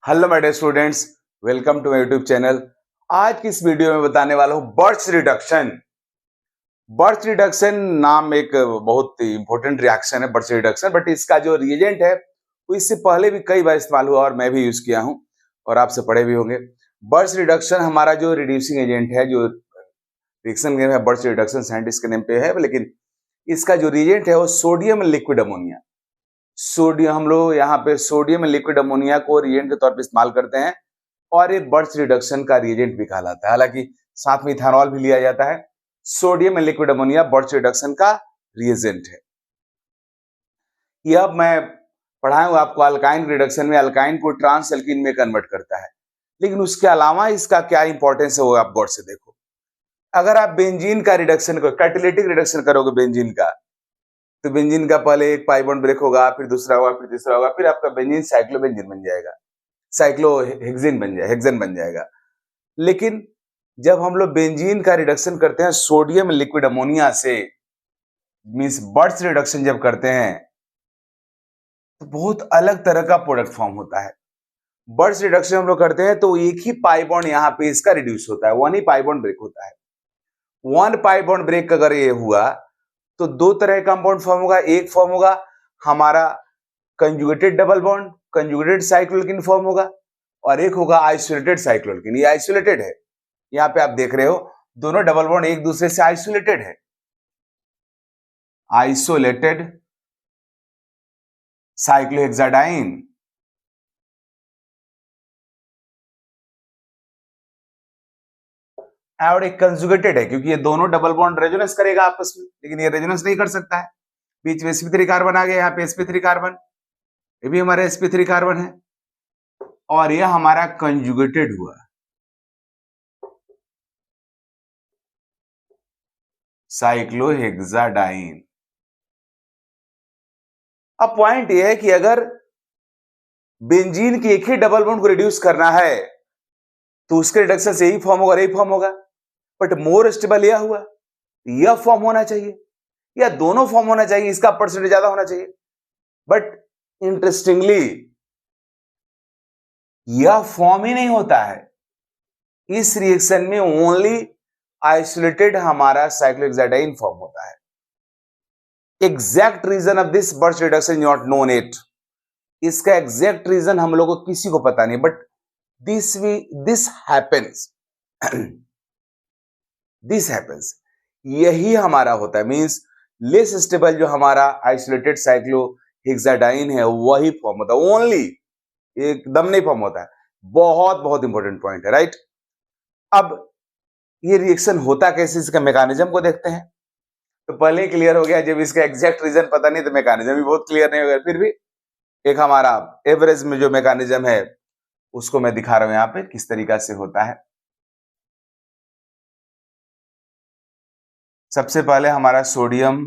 Hello my dear students, welcome to my YouTube channel. आज की इस वीडियो में बताने वाला हूं बर्च रिडक्शन। बर्च रिडक्शन नाम एक बहुत इंपॉर्टेंट रिएक्शन है बर्च रिडक्शन, बट इसका जो रिएजेंट है वो इससे पहले भी कई बार इस्तेमाल हुआ और मैं भी यूज किया हूं और आपसे पढ़े भी होंगे। बर्च रिडक्शन हमारा जो रिड्यूसिंग एजेंट है, जो रिएक्शन है बर्च रिडक्शन साइंटिस्ट के नेम पे है, लेकिन इसका जो रिएजेंट है वो सोडियम लिक्विड अमोनिया। सोडियम, हम लोग यहाँ पे सोडियम लिक्विड अमोनिया को रिएजेंट के तौर पे इस्तेमाल करते हैं और ये बर्च रिडक्शन का रिएजेंट भी कहलाता है। हालांकि साथ में इथेनॉल भी लिया जाता है। Sodium liquid ammonia birch reduction का रिएजेंट है। यह मैं पढ़ाया हूं आपको अल्काइन रिडक्शन में, अल्काइन को ट्रांस एल्कीन में कन्वर्ट करता है। लेकिन उसके अलावा इसका क्या इंपॉर्टेंस है वो आप गौर से देखो। अगर आप बेंजीन का रिडक्शन करो, कैटालिटिक रिडक्शन करोगे बेंजीन का, तो बेंजीन का पहले एक पाई बॉन्ड ब्रेक होगा, फिर दूसरा होगा, फिर तीसरा होगा, फिर आपका बेंजीन साइक्लोबेंजीन बन जाएगा, साइक्लोहेक्सेन बन जाएगा, हेक्सेन बन जाएगा। लेकिन जब हम लोग बेंजीन का रिडक्शन करते हैं सोडियम लिक्विड अमोनिया से, मींस बर्च रिडक्शन जब करते हैं, तो बहुत अलग तरह का प्रोडक्ट फॉर्म होता है। बर्च रिडक्शन हम लोग करते हैं तो एक ही पाई बॉन्ड यहाँ पे इसका रिड्यूस होता है, वन ही पाई बॉन्ड ब्रेक होता है। वन पाई बॉन्ड ब्रेक अगर ये हुआ तो दो तरह का कंपाउंड फॉर्म होगा। एक फॉर्म होगा हमारा conjugated double bond, conjugated cycloalkene form होगा, और एक होगा आइसोलेटेड साइक्लोएल्कीन। ये आइसोलेटेड है, यहाँ पे आप देख रहे हो दोनों डबल बॉन्ड एक दूसरे से आइसोलेटेड है, आइसोलेटेड साइक्लोहेक्साडाइन। और एक कंजुगेटेड है, क्योंकि ये दोनों डबल बॉन्ड रेजोनेंस करेगा आपस में, लेकिन ये रेजोनेंस नहीं कर सकता है। बीच में sp3 कार्बन आ गया, यहाँ पे sp3 कार्बन, ये भी हमारा sp3 कार्बन है, और ये हमारा कंजुगेटेड हुआ साइक्लोहेक्साडाइन। अब पॉइंट ये है कि अगर बेंजीन की एक ही डबल बॉन्ड को रिड्यूस करना है तो उसके रिडक्शन से यही फॉर्म होगा, यही फॉर्म होगा, बट मोर स्टेबल यह हुआ, यह फॉर्म होना चाहिए या दोनों फॉर्म होना चाहिए, इसका परसेंटेज ज्यादा होना चाहिए। बट इंटरेस्टिंगली यह फॉर्म ही नहीं होता है। इस रिएक्शन में ओनली आइसोलेटेड हमारा साइक्लोहेक्साडाइन फॉर्म होता है। Exact reason of this Birch reduction not known it. इसका एग्जैक्ट रीजन हम लोगों को किसी को पता नहीं, but this happens this happens, यही हमारा होता है। मींस लेस स्टेबल जो हमारा आइसोलेटेड साइक्लोहेक्साडाइन है वही फॉर्म होता है, ओनली, एकदम नहीं फॉर्म होता है। बहुत बहुत इंपॉर्टेंट पॉइंट है, राइट। अब ये रिएक्शन होता कैसे, इसका मैकेनिज्म को देखते हैं। तो पहले ही क्लियर हो गया, जब इसका एग्जैक्ट रीजन पता नहीं तो मैकेनिज्म भी बहुत क्लियर नहीं होगा। फिर भी एक हमारा एवरेज में जो मैकेनिज्म है उसको मैं दिखा रहा हूं यहाँ पे किस तरीका से होता है। सबसे पहले हमारा सोडियम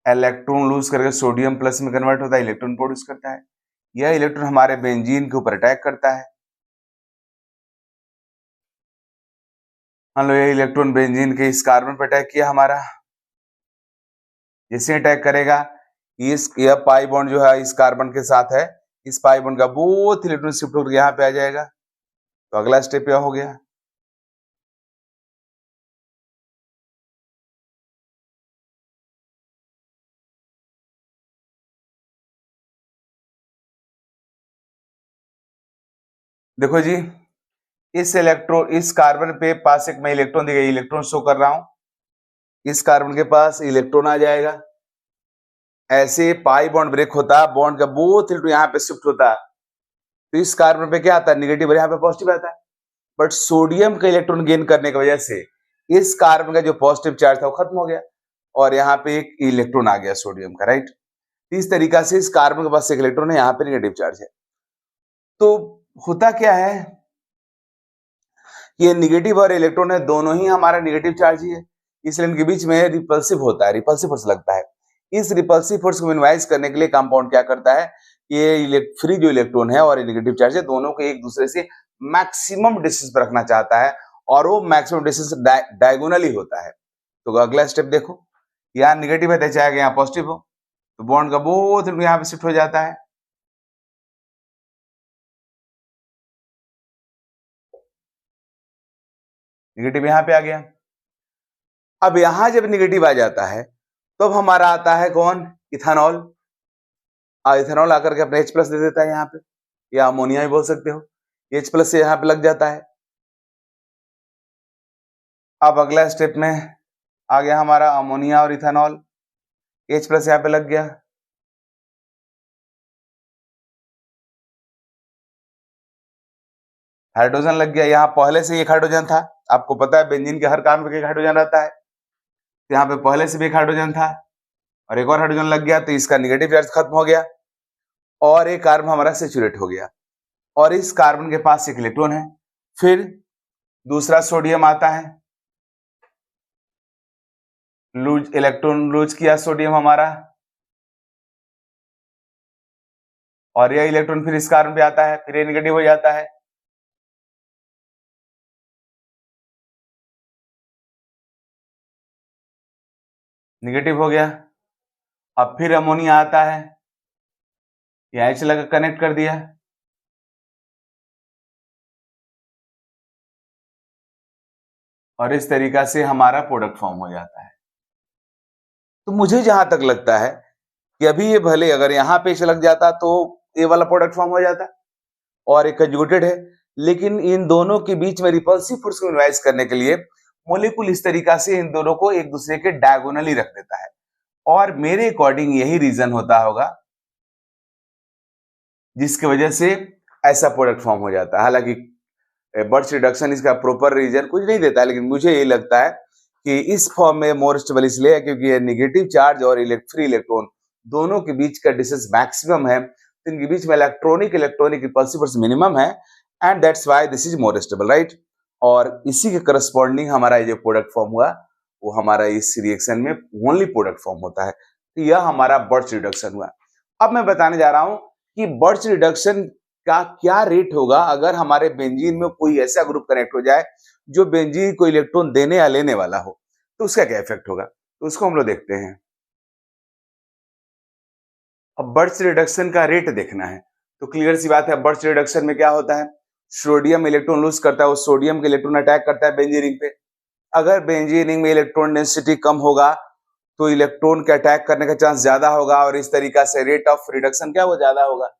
इलेक्ट्रॉन लूज करके सोडियम प्लस में कन्वर्ट होता है, इलेक्ट्रॉन प्रोड्यूस करता है। यह इलेक्ट्रॉन हमारे बेंजीन के ऊपर अटैक करता है। मान लो ये इलेक्ट्रॉन बेंजीन के इस कार्बन पर अटैक किया हमारा, जैसे अटैक करेगा यह पाई बॉन्ड जो है इस कार्बन के साथ है, इस पाई बॉन्ड का बोथ इलेक्ट्रॉन शिफ्ट होकर यहाँ पे आ जाएगा। तो अगला स्टेप यह हो गया। देखो जी, इस कार्बन पे पास एक मैं इलेक्ट्रॉन दी गई, इलेक्ट्रॉन शो कर रहा हूं, इस कार्बन के पास इलेक्ट्रॉन आ जाएगा। ऐसे पाई बॉन्ड ब्रेक होता है, बॉन्ड का बोथ इलेक्ट्रॉन यहाँ पे शिफ्ट होता है, तो इस कार्बन पे क्या आता है, नेगेटिव, और यहाँ पे पॉजिटिव आता है। बट सोडियम का इलेक्ट्रॉन गेन करने की वजह से इस कार्बन का जो पॉजिटिव चार्ज था वो खत्म हो गया, और यहाँ पे एक इलेक्ट्रॉन आ गया सोडियम का, राइट। इस तरीका से इस कार्बन के पास एक इलेक्ट्रॉन है, यहाँ पे नेगेटिव चार्ज है। तो होता क्या है, ये नेगेटिव और इलेक्ट्रॉन है, दोनों ही हमारा नेगेटिव चार्ज ही है, इसलिए इनके बीच में रिपल्सिव होता है, रिपल्सिव फोर्स लगता है। इस रिपल्सिव फोर्स को मिनिमाइज करने के लिए कंपाउंड क्या करता है, ये फ्री जो इलेक्ट्रॉन है और नेगेटिव चार्ज है, दोनों को एक दूसरे से मैक्सिमम डिस्टेंस पर रखना चाहता है, और वो मैक्सिमम डिस्टेंस डायगोनली होता है। तो अगला स्टेप देखो, यहाँ नेगेटिव है तो चाहे यहाँ पॉजिटिव हो, तो बॉन्ड का बोथ यहाँ पे शिफ्ट हो जाता है। निगेटिव यहां पे आ गया। अब यहां जब निगेटिव आ जाता है तो अब हमारा आता है कौन, इथेनॉल। इथेनॉल आकर के अपने H+ दे देता है यहाँ पे, या अमोनिया भी बोल सकते हो, H+ से यहाँ पे लग जाता है। अब अगला स्टेप में आ गया हमारा अमोनिया और इथेनॉल, H+ यहाँ पे लग गया। हाइड्रोजन लग गया, यहाँ पहले से एक हाइड्रोजन था, आपको पता है बेंजीन के हर कार्बन पे एक हाइड्रोजन रहता है, यहाँ पे पहले से भी एक हाइड्रोजन था और एक और हाइड्रोजन लग गया, तो इसका निगेटिव चार्ज खत्म हो गया और एक कार्बन हमारा सेचुरेट हो गया और इस कार्बन के पास एक इलेक्ट्रॉन है। फिर दूसरा सोडियम आता है, लूज इलेक्ट्रॉन लूज किया सोडियम हमारा, और यह इलेक्ट्रॉन फिर इस कार्बन पे आता है, फिर ये निगेटिव हो जाता है। निगेटिव हो गया। अब फिर अमोनिया आता है, यह H लगा कनेक्ट कर दिया, और इस तरीका से हमारा प्रोडक्ट फॉर्म हो जाता है। तो मुझे जहां तक लगता है कि अभी ये भले अगर यहां पे H लग जाता तो ये वाला प्रोडक्ट फॉर्म हो जाता और एक कंजुगेटेड है, लेकिन इन दोनों के बीच में रिपल्सिव फोर्स को मिनिमाइज करने के लिए मॉलिक्यूल इस तरीका से इन दोनों को एक दूसरे के डायगोनली रख देता है, और मेरे अकॉर्डिंग यही रीजन होता होगा जिसकी वजह से ऐसा प्रोडक्ट फॉर्म हो जाता है। हालांकि बर्च रिडक्शन इसका प्रॉपर रीजन कुछ नहीं देता है, लेकिन मुझे ये लगता है कि इस फॉर्म में मोर स्टेबल इसलिए है क्योंकि ये नेगेटिव चार्ज और फ्री इलेक्ट्रॉन दोनों के बीच का डिस्टेंस मैक्सिमम है, तो इनके बीच में इलेक्ट्रॉनिक रिपल्सिव फोर्स मिनिमम है, and that's why this is more stable, right. और इसी के करस्पॉन्डिंग हमारा जो प्रोडक्ट फॉर्म हुआ वो हमारा इस रिएक्शन में ओनली प्रोडक्ट फॉर्म होता है। तो यह हमारा बर्च रिडक्शन हुआ। अब मैं बताने जा रहा हूं कि बर्च रिडक्शन का क्या रेट होगा अगर हमारे बेंजीन में कोई ऐसा ग्रुप कनेक्ट हो जाए जो बेंजीन को इलेक्ट्रॉन देने या लेने वाला हो, तो उसका क्या इफेक्ट होगा, तो उसको हम लोग देखते हैं। अब बर्च रिडक्शन का रेट देखना है तो क्लियर सी बात है, बर्च रिडक्शन में क्या होता है, सोडियम इलेक्ट्रॉन लूज करता है, वो सोडियम के इलेक्ट्रॉन अटैक करता है बेंजीन रिंग पे। अगर बेंजीन रिंग में इलेक्ट्रॉन डेंसिटी कम होगा तो इलेक्ट्रॉन के अटैक करने का चांस ज्यादा होगा, और इस तरीका से रेट ऑफ रिडक्शन क्या वो ज्यादा होगा।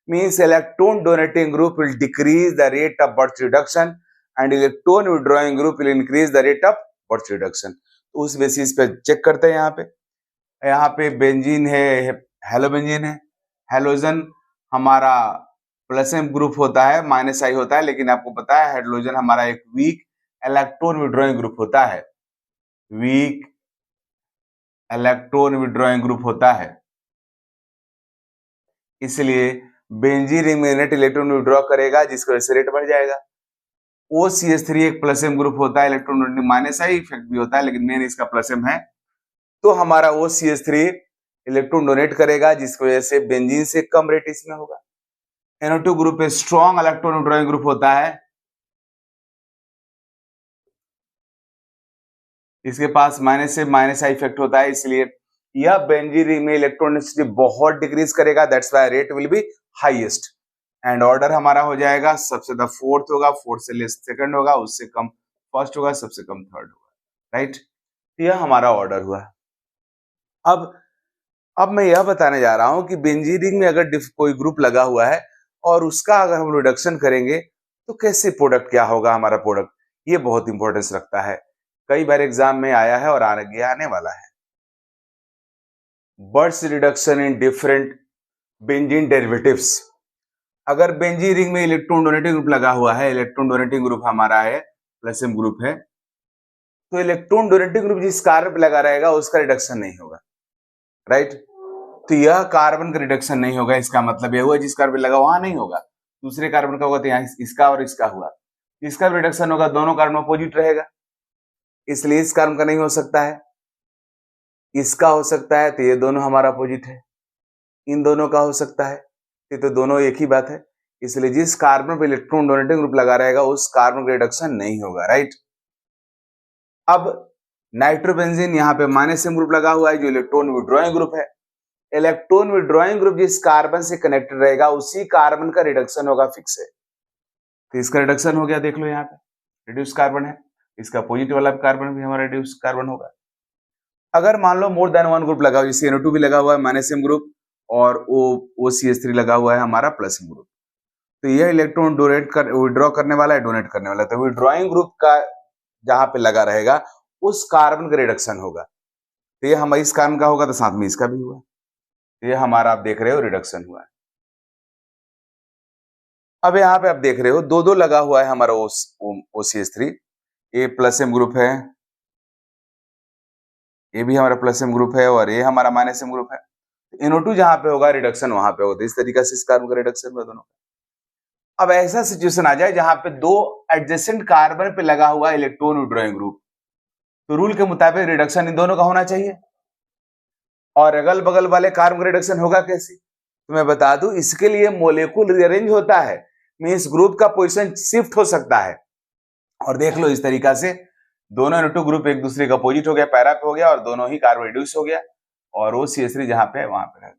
Means electron donating group will decrease the rate of Birch reduction and electron withdrawing group will increase the rate of Birch reduction। तो उस बेसिस पे चेक करते हैं। यहाँ पे बेंजीन है, हेलोबेंजीन है, हेलोजन हमारा प्लस एम ग्रुप होता है, माइनस आई होता है, लेकिन आपको पता है हाइड्रोजन हमारा एक वीक इलेक्ट्रॉन विड्रॉइंग ग्रुप होता है, वीक इलेक्ट्रॉन विड्रॉइंग ग्रुप होता है, इसलिए बेंजीन रिंग में नेट इलेक्ट्रॉन विड्रॉ करेगा जिसकी वजह से रेट बढ़ जाएगा। OCH3 एक प्लस एम ग्रुप होता है, electron donating minus I effect भी होता है, लेकिन मेन इसका प्लस एम है, तो हमारा OCH3 इलेक्ट्रॉन डोनेट करेगा जिसकी वजह से बेंजीन से कम रेट इसमें होगा। NO2 group strong electron withdrawing group होता है, इसके पास माइनस से माइनस आई इफेक्ट होता है, इसलिए यह बेंजीन रिंग में इलेक्ट्रॉन डेंसिटी बहुत डिक्रीज करेगा, that's why rate will be highest. And order हमारा हो जाएगा, सबसे ज्यादा फोर्थ होगा, फोर्थ से लेस सेकंड होगा, उससे कम फर्स्ट होगा, सबसे कम थर्ड होगा, राइट। यह हमारा ऑर्डर हुआ। अब मैं यह बताने जा रहा हूं कि बेंजीन रिंग में अगर कोई ग्रुप लगा हुआ है और उसका अगर हम रिडक्शन करेंगे तो कैसे प्रोडक्ट क्या होगा हमारा प्रोडक्ट, ये बहुत इंपॉर्टेंस रखता है, कई बार एग्जाम में आया है और आगे आने वाला है। Birch reduction in different benzene derivatives. अगर बेंजीन रिंग में इलेक्ट्रॉन डोनेटिंग ग्रुप लगा हुआ है, इलेक्ट्रॉन डोनेटिंग ग्रुप हमारा है प्लस एम ग्रुप है, तो इलेक्ट्रॉन डोनेटिंग ग्रुप जिस कार्बन पे लगा रहेगा उसका रिडक्शन नहीं होगा, राइट। तो यह कार्बन का रिडक्शन नहीं होगा, इसका मतलब यह हुआ जिस कार्बन लगा वहां नहीं होगा, दूसरे कार्बन का होगा, तो यहाँ इसका और इसका हुआ, इसका रिडक्शन होगा, दोनों कार्बन अपोजिट रहेगा, इसलिए इस कार्बन का नहीं हो सकता है, इसका हो सकता है, तो ये दोनों हमारा अपोजिट है, इन दोनों का हो सकता है, ये तो दोनों एक ही बात है, इसलिए जिस कार्बन पे इलेक्ट्रॉन डोनेटिंग ग्रुप लगा रहेगा उस कार्बन का रिडक्शन नहीं होगा, राइट। अब नाइट्रोबेंजीन यहाँ पे माइनस एम ग्रुप लगा हुआ है जो इलेक्ट्रॉन विड्रॉइंग ग्रुप है, इलेक्ट्रॉन विड्रॉइंग ग्रुप जिस कार्बन से कनेक्टेड रहेगा उसी कार्बन का रिडक्शन होगा फिक्स है, तो इसका रिडक्शन हो गया, देख लो यहाँ पे रिड्यूस कार्बन है, इसका अपोजिट वाला कार्बन भी हमारा रिड्यूस कार्बन होगा। अगर मान लो मोर देन वन ग्रुप लगा हुआ है, जैसे NO2 भी लगा हुआ है माइनस एम ग्रुप और OCH3 लगा हुआ है हमारा प्लस एम ग्रुप, तो यह इलेक्ट्रॉन विड्रॉ करने वाला है, डोनेट करने वाला है। तो विड्रॉइंग ग्रुप का जहां पे लगा रहेगा उस कार्बन का रिडक्शन होगा। तो ये हमारे इस कार्बन का होगा तो साथ में इसका भी हुआ। तो ये हमारा आप देख रहे हो रिडक्शन हुआ है। अब यहाँ पे आप देख रहे हो दो दो लगा हुआ है हमारा OCH3, ये प्लस एम ग्रुप है, ये भी हमारा प्लस एम ग्रुप है और ये हमारा माइनस एम ग्रुप है। NO2 जहां पे होगा रिडक्शन वहां पे होगा। इस तरीके से इस कार्बन का रिडक्शन हुआ दोनों। अब ऐसा सिचुएशन आ जाए जहां पे दो एडजेसेंट कार्बन पे लगा हुआ इलेक्ट्रॉन विड्रॉइंग ग्रुप, तो रूल के मुताबिक रिडक्शन इन दोनों का होना चाहिए। और अगल बगल वाले कार्बन का रिडक्शन होगा कैसे, तो मैं बता दूं, इसके लिए मोलेक्यूल रीअरेंज होता है, मींस ग्रुप का पोजीशन शिफ्ट हो सकता है। और देख लो इस तरीका से दोनों NO2 ग्रुप एक दूसरे का अपोजिट हो गया, पैरा पे हो गया और दोनों ही कार्बन रिड्यूस हो गया और OCH3 जहां पे है वहां पे रह गया।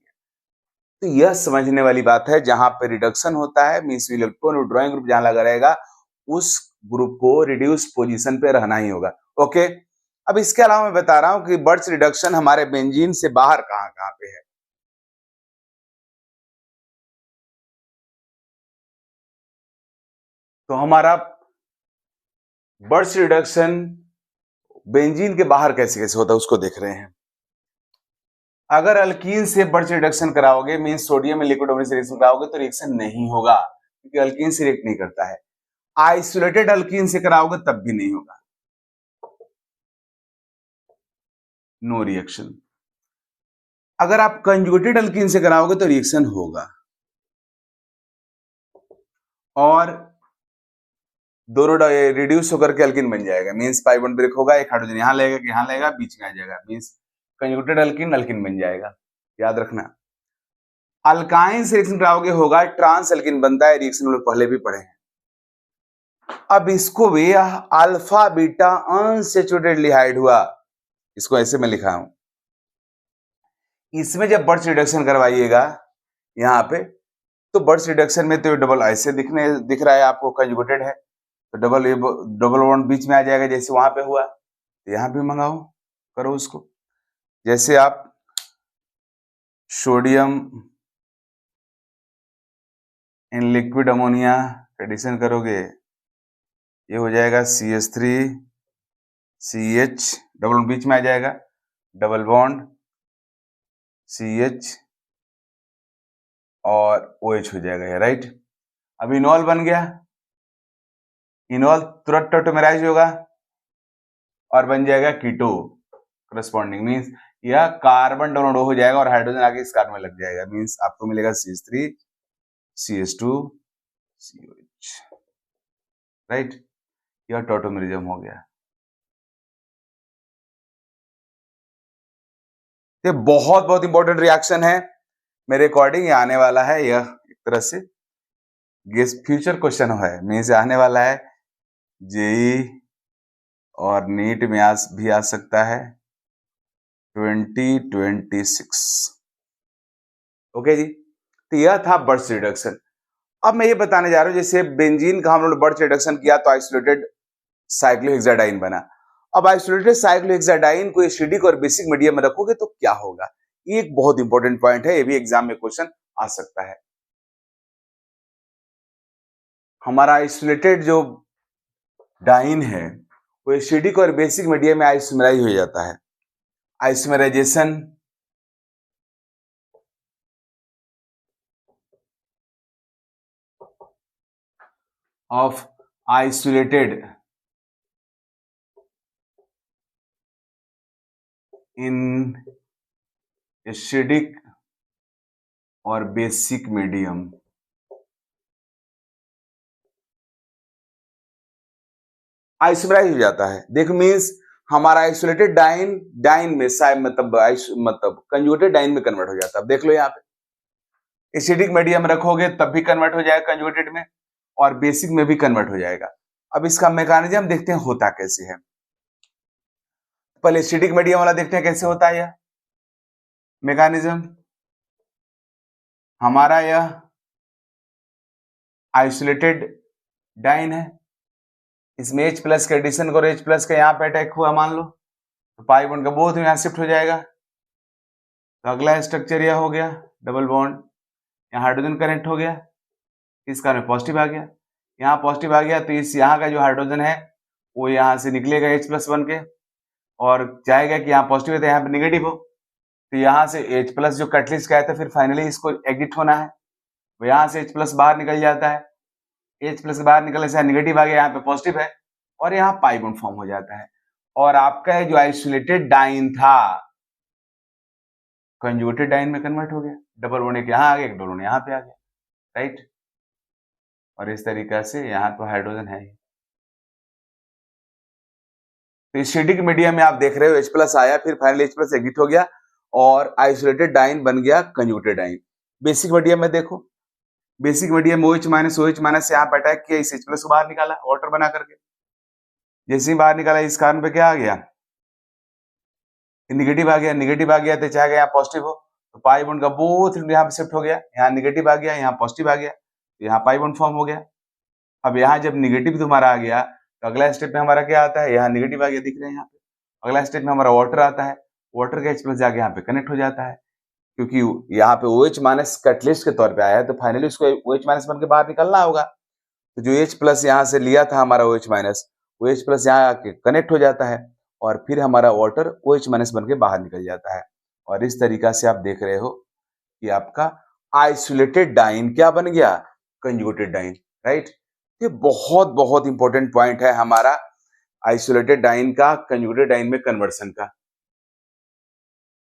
तो यह समझने वाली बात है, जहां पे रिडक्शन होता है मींस इलेक्ट्रॉन विड्रॉइंग ग्रुप जहां लगा रहेगा उस ग्रुप को रिड्यूस पोजीशन पे रहना ही होगा। ओके, अब इसके अलावा मैं बता रहा हूं कि बर्च रिडक्शन हमारे बेंजीन से बाहर कहां कहां पे है। तो हमारा बर्च रिडक्शन बेंजीन के बाहर कैसे कैसे होता है उसको देख रहे हैं। अगर अल्कीन से बर्च रिडक्शन कराओगे मींस सोडियम में लिक्विड रिएक्शन कराओगे तो रिएक्शन नहीं होगा, क्योंकि अल्कीन से रिएक्ट नहीं करता है। आइसोलेटेड अल्कीन से कराओगे तब भी नहीं होगा, नो रिएक्शन। अगर आप कंजुगेटेड अल्कीन से कराओगे तो रिएक्शन होगा और दोनों रिड्यूस होकर के अल्कीन बन जाएगा, मींस पाई बॉन्ड ब्रेक होगा, एक हाइड्रोजन यहां लगेगा कि यहां लगेगा, बीच में आ जाएगा, मींस कंजुगेटेड अल्कीन अल्कीन बन जाएगा। याद रखना, अल्काइन से रिएक्शन कराओगे होगा ट्रांस अल्कीन बनता है, रिएक्शन हम लोग पहले भी पढ़े हैं। अब इसको भी अल्फा बीटा अनसैचुरेटेड एल्डिहाइड हुआ, इसको ऐसे में लिखा हूं। इसमें जब बर्च रिडक्शन करवाइएगा यहाँ पे, तो बर्च रिडक्शन में तो डबल ऐसे दिख रहा है आपको, कंजुगेटेड है तो डबल बॉन्ड बीच में आ जाएगा, जैसे वहां पे हुआ। तो यहां भी मंगाओ, करो उसको। जैसे आप sodium in liquid ammonia addition करोगे, ये हो जाएगा CH3 CH, डबल बॉन्ड बीच में आ जाएगा, डबल बॉन्ड CH और OH हो जाएगा ये, राइट। अब इनॉल बन गया, इनॉल तुरंत टोटोमेराइज होगा और बन जाएगा कीटो करस्पॉन्डिंग, मींस यह कार्बन डाउनलोड हो जाएगा और हाइड्रोजन आगे इस कार्बन में लग जाएगा, मींस आपको मिलेगा CH3 CH2 COH, राइट। यह टोटोमेरिज्म हो गया। ये बहुत बहुत इंपॉर्टेंट रिएक्शन है, मेरे अकॉर्डिंग ये आने वाला है, यह एक तरह से गेस फ्यूचर क्वेश्चन है, मींस आने वाला है जेई और नीट में भी आ सकता है 2026। ओके जी, तो यह था बर्च रिडक्शन। अब मैं ये बताने जा रहा हूं, जैसे बेंजीन का हम लोग बर्च रिडक्शन किया तो आइसोलेटेड साइक्लोहेक्साडाइन बना। अब आइसोलेटेड साइक्लोहेक्साडाइन को एसिडिक और बेसिक मीडियम में रखोगे तो क्या होगा, ये एक बहुत इंपॉर्टेंट पॉइंट है, ये भी एग्जाम में क्वेश्चन आ सकता है। हमारा आइसोलेटेड जो डाइन है वो एसिडिक और बेसिक मीडियम में आइसोमेराइज हो जाता है। Isomerisation of isolated in acidic और बेसिक मीडियम, आइसोमेराइज हो जाता है। देखो मींस हमारा आइसोलेटेड डाइन में मतलब कंजुगेटेड डाइन में कन्वर्ट हो जाता है। अब देख लो यहाँ पे एसिडिक मीडियम रखोगे तब भी कन्वर्ट हो जाएगा कंजुगेटेड में और बेसिक में भी कन्वर्ट हो जाएगा। अब इसका मैकेनिज्म देखते हैं होता कैसे है। पहले एसिडिक मीडियम वाला देखते हैं कैसे होता है यह मैकेनिज्म। हमारा यह आइसोलेटेड डाइन है, इसमें H प्लस के एडिशन करो, H प्लस का यहाँ पे अटैक हुआ मान लो, तो पाई बॉन्ड का बोथ यहाँ शिफ्ट हो जाएगा। तो अगला स्ट्रक्चर यह हो गया डबल बॉन्ड, यहाँ हाइड्रोजन कनेक्ट हो गया, इस कारण पॉजिटिव आ गया, यहाँ पॉजिटिव आ गया, तो इस यहाँ का जो हाइड्रोजन है वो यहाँ से निकलेगा H प्लस बन के और चाहेगा कि यहाँ पॉजिटिव है तो यहाँ पे निगेटिव हो, तो यहाँ से H प्लस जो कैटलिस्ट का है तो फिर फाइनली इसको एग्जिट होना है, तो यहाँ से H प्लस बाहर निकल जाता है, H प्लस बाहर निकलने से निगेटिव आ गया, यहाँ पे पॉजिटिव है और यहाँ पाई बॉन्ड फॉर्म हो जाता है और आपका जो आइसोलेटेड डाइन था कंजुगेटेड डाइन में कन्वर्ट हो गया, डबल बॉन्ड एक यहाँ आ गया, एक डबल बॉन्ड यहाँ पे आ गया, राइट। और इस तरीका से यहाँ तो हाइड्रोजन है ही। तो एसिडिक मीडियम में आप देख रहे हो H प्लस आया, फिर फाइनली H प्लस एग्जिट हो गया और आइसोलेटेड डाइन बन गया कंजुगेटेड डाइन। बेसिक मीडियम में देखो, बेसिक मीडियम OH माइनस यहाँ पे अटैक किया, इस H प्लस को बाहर निकाला वाटर बना करके, जैसे ही बाहर निकाला इस कारण पे क्या आ गया, निगेटिव आ गया, निगेटिव आ गया तो चाहे यहाँ पॉजिटिव हो, तो पाई बॉन्ड का बोथ यहाँ पे शिफ्ट हो गया, यहाँ निगेटिव आ गया, यहाँ पॉजिटिव आ गया, तो यहाँ पाई बॉन्ड फॉर्म हो गया। अब यहाँ जब निगेटिव तुम्हारा आ गया तो अगला स्टेप में हमारा क्या आता है, यहाँ निगेटिव आ गया दिख रहे हैं यहाँ पे, अगला स्टेप में हमारा वाटर आता है, वाटर का H प्लस जाके यहाँ पे कनेक्ट हो जाता है, क्योंकि यहाँ पे OH माइनस कैटलिस्ट के तौर पे आया है तो फाइनली उसको OH माइनस बन के बाहर निकलना होगा, तो जो H प्लस यहाँ से लिया था हमारा OH माइनस, वो H प्लस यहाँ आके कनेक्ट हो जाता है और फिर हमारा वाटर OH माइनस बन के बाहर निकल जाता है। और इस तरीका से आप देख रहे हो कि आपका आइसोलेटेड डाइन क्या बन गया, कंजुगेटेड डाइन, राइट। ये बहुत बहुत इंपॉर्टेंट पॉइंट है हमारा आइसोलेटेड डाइन का कंजुगेटेड डाइन में कन्वर्सन का।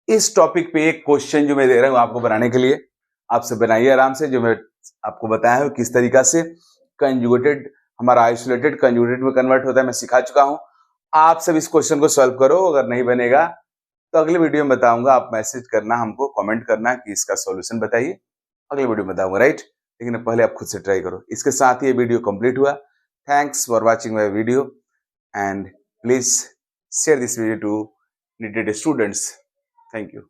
इस टॉपिक पे एक क्वेश्चन जो मैं दे रहा हूं आपको बनाने के लिए, आपसे बनाइए आराम से, जो मैं आपको बताया हूं किस तरीका से कंजुगेटेड हमारा आइसोलेटेड कंजुगेटेड में कन्वर्ट होता है, मैं सिखा चुका हूं। आप सब इस क्वेश्चन को सॉल्व करो, अगर नहीं बनेगा तो अगले वीडियो में बताऊंगा, आप मैसेज करना हमको, कमेंट करना कि इसका सॉल्यूशन बताइए, अगले वीडियो में बताऊंगा, राइट। लेकिन पहले आप खुद से ट्राई करो। इसके साथ ही ये वीडियो कंप्लीट हुआ। Thanks for watching my video and please share this video to needed students. Thank you.